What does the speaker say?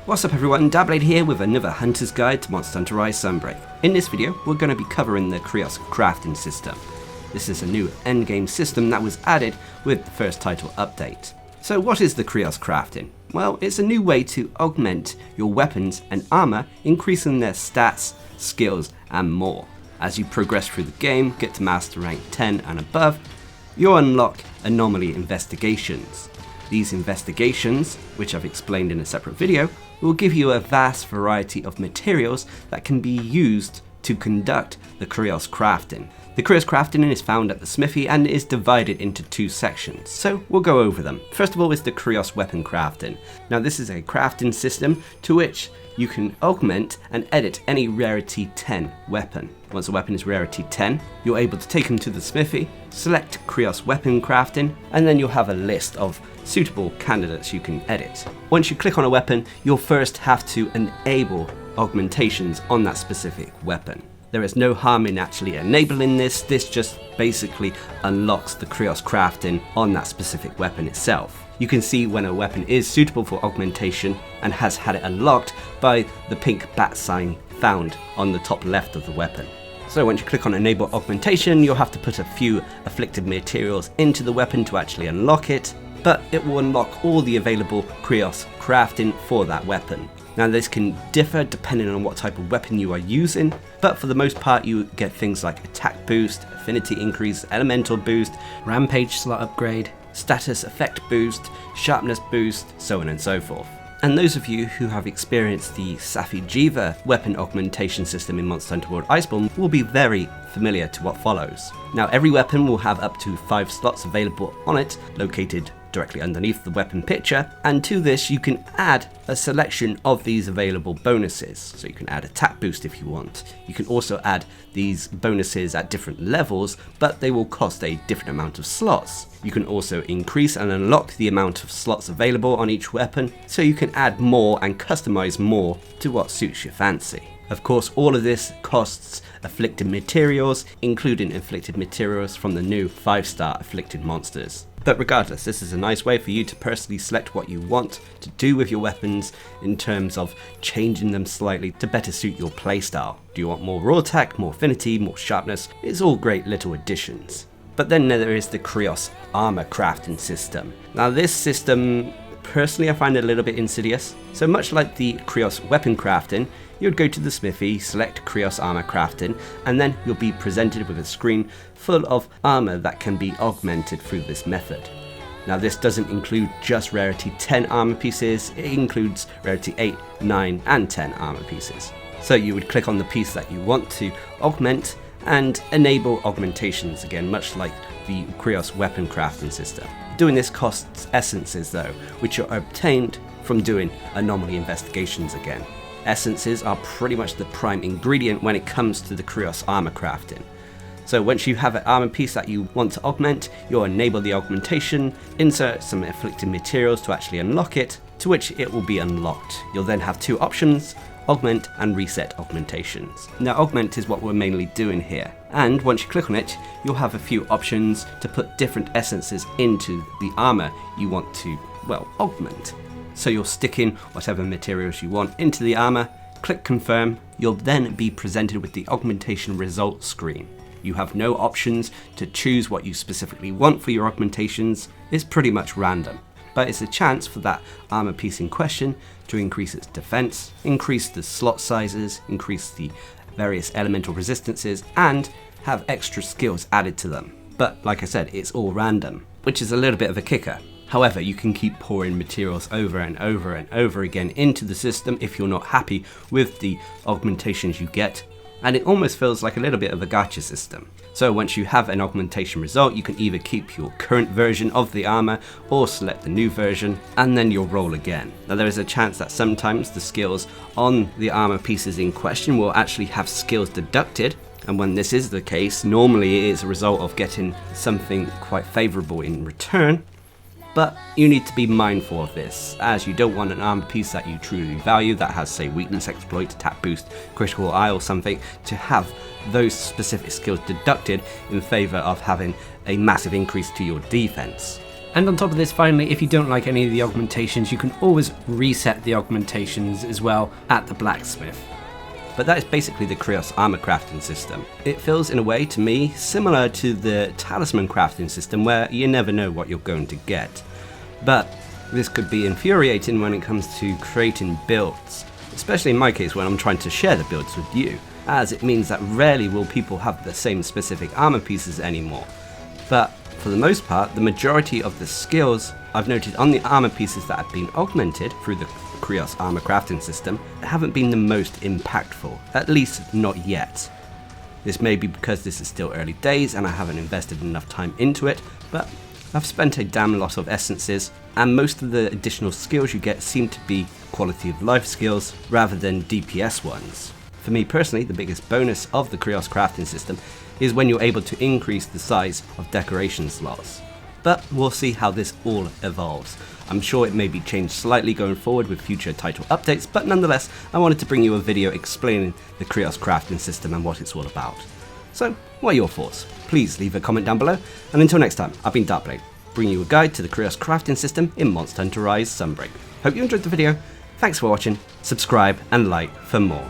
What's up everyone, Darcblade here with another Hunter's Guide to Monster Hunter Rise Sunbreak. In this video, we're going to be covering the Qurious Crafting system. This is a new endgame system that was added with the first title update. So what is the Qurious Crafting? Well, it's a new way to augment your weapons and armor, increasing their stats, skills, and more. As you progress through the game, get to Master Rank 10 and above, you'll unlock Anomaly Investigations. These investigations, which I've explained in a separate video, will give you a vast variety of materials that can be used to conduct the Qurious Crafting. The Qurious Crafting is found at the smithy and is divided into two sections, so we'll go over them. First of all is the Qurious Weapon Crafting. Now this is a crafting system to which you can augment and edit any rarity 10 weapon. Once a weapon is rarity 10, you're able to take them to the smithy, select Qurious Weapon Crafting, and then you'll have a list of suitable candidates you can edit. Once you click on a weapon, you'll first have to enable augmentations on that specific weapon. There is no harm in actually enabling this just basically unlocks the Qurious Crafting on that specific weapon itself. You can see when a weapon is suitable for augmentation and has had it unlocked by the pink bat sign found on the top left of the weapon. So once you click on enable augmentation, you'll have to put a few afflicted materials into the weapon to actually unlock it, but it will unlock all the available Qurious Crafting for that weapon. Now this can differ depending on what type of weapon you are using, but for the most part you get things like attack boost, affinity increase, elemental boost, rampage slot upgrade, status effect boost, sharpness boost, so on and so forth. And those of you who have experienced the Safi Jiva weapon augmentation system in Monster Hunter World Iceborne will be very familiar to what follows. Now every weapon will have up to 5 slots available on it, located directly underneath the weapon picture, and to this you can add a selection of these available bonuses. So you can add attack boost if you want. You can also add these bonuses at different levels, but they will cost a different amount of slots. You can also increase and unlock the amount of slots available on each weapon, so you can add more and customize more to what suits your fancy. Of course, all of this costs afflicted materials, including afflicted materials from the new 5-star afflicted monsters. But regardless, this is a nice way for you to personally select what you want to do with your weapons in terms of changing them slightly to better suit your playstyle. Do you want more raw attack, more affinity, more sharpness? It's all great little additions. But then there is the Qurious Armour Crafting system. Now this system, personally I find it a little bit insidious. So much like the Qurious Weapon Crafting, you would go to the smithy, select Qurious Armour Crafting, and then you'll be presented with a screen full of armour that can be augmented through this method. Now this doesn't include just rarity 10 armour pieces, it includes rarity 8, 9 and 10 armour pieces. So you would click on the piece that you want to augment and enable augmentations again, much like the Qurious Weapon Crafting system. Doing this costs essences though, which are obtained from doing anomaly investigations again. Essences are pretty much the prime ingredient when it comes to the Qurious Armour Crafting. So once you have an armor piece that you want to augment, you'll enable the augmentation, insert some afflicted materials to actually unlock it, to which it will be unlocked. You'll then have two options, augment and reset augmentations. Now augment is what we're mainly doing here, and once you click on it, you'll have a few options to put different essences into the armor you want to, well, augment. So you'll stick in whatever materials you want into the armor, click confirm, you'll then be presented with the augmentation results screen. You have no options to choose what you specifically want for your augmentations, it's pretty much random. But it's a chance for that armor piece in question to increase its defense, increase the slot sizes, increase the various elemental resistances, and have extra skills added to them. But like I said, it's all random, which is a little bit of a kicker. However, you can keep pouring materials over and over and over again into the system if you're not happy with the augmentations you get, and it almost feels like a little bit of a gacha system. So once you have an augmentation result, you can either keep your current version of the armor or select the new version, and then you'll roll again. Now there is a chance that sometimes the skills on the armor pieces in question will actually have skills deducted, and when this is the case, normally it is a result of getting something quite favorable in return. But you need to be mindful of this, as you don't want an armor piece that you truly value that has, say, weakness exploit, attack boost, critical eye or something, to have those specific skills deducted in favor of having a massive increase to your defense. And on top of this, finally, if you don't like any of the augmentations, you can always reset the augmentations as well at the blacksmith. But that is basically the Qurious armor crafting system. It feels in a way to me similar to the talisman crafting system where you never know what you're going to get. But this could be infuriating when it comes to creating builds, especially in my case when I'm trying to share the builds with you, as it means that rarely will people have the same specific armor pieces anymore. But for the most part, the majority of the skills I've noted on the armor pieces that have been augmented through the Qurious armor crafting system haven't been the most impactful, at least not yet. This may be because this is still early days and I haven't invested enough time into it, but I've spent a damn lot of essences, and most of the additional skills you get seem to be quality of life skills rather than DPS ones. For me personally, the biggest bonus of the Qurious crafting system is when you're able to increase the size of decoration slots. But we'll see how this all evolves. I'm sure it may be changed slightly going forward with future title updates, but nonetheless, I wanted to bring you a video explaining the Qurious crafting system and what it's all about. So, what are your thoughts? Please leave a comment down below, and until next time, I've been Darcblade, bringing you a guide to the Qurious crafting system in Monster Hunter Rise Sunbreak. Hope you enjoyed the video, thanks for watching, subscribe and like for more.